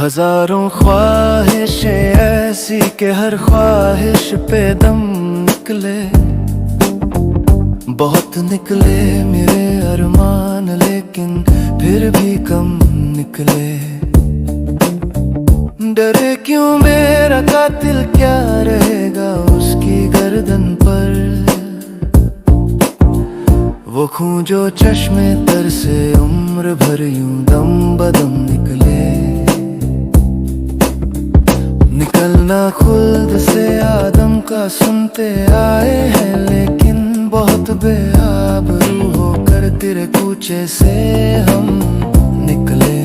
हजारों ख्वाहिशें ऐसी कि हर ख्वाहिश पे दम निकले। बहुत निकले मेरे अरमान लेकिन फिर भी कम निकले। डरे क्यों मेरा कातिल, क्या रहेगा उसकी गर्दन पर। वो खून जो चश्मे तर से उम्र भर यूं दम बदम निकले। निकलना खुल्द से आदम का सुनते आए हैं, लेकिन बहुत बेआबरू होकर तेरे कूचे से हम निकले।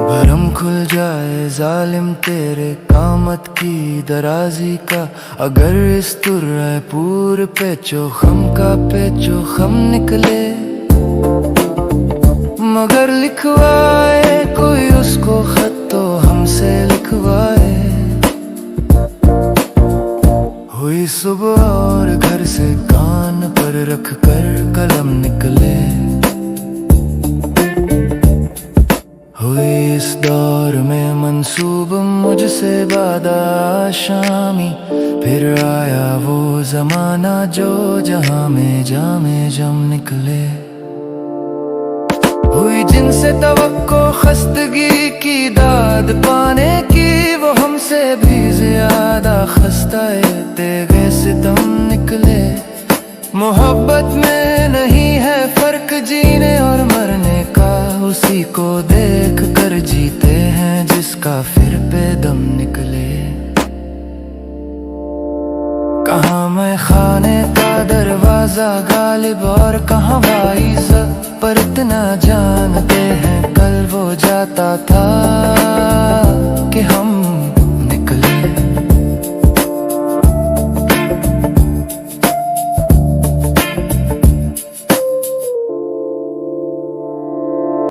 भरम खुल जाए जालिम तेरे कामत की दराजी का, अगर इस तुर्रहपुर पे चोखम का पेचोखम निकले। मगर लिखवाए कोई उसको खत तो हमसे लिखवाए। हुई सुबह और घर से कान पर रख कर कलम निकले। हुई इस दौर में मंसूब मुझसे वादा शामी, फिर आया वो जमाना जो जहां में जामे जम निकले। हुई जिनसे तवक्को खस्तगी की दाद पाने की, वो हमसे भी ज्यादा खस्ताए तेगे सितम निकले। मोहब्बत में नहीं है फर्क जीने और मरने का, उसी को देख कर जीते हैं जिसका फिर पे दम निकले। कहाँ मैं खाने का दरवाजा गालिब और कहाँ वाइज़, पर इतना जानते हैं कल वो जाता था कि हम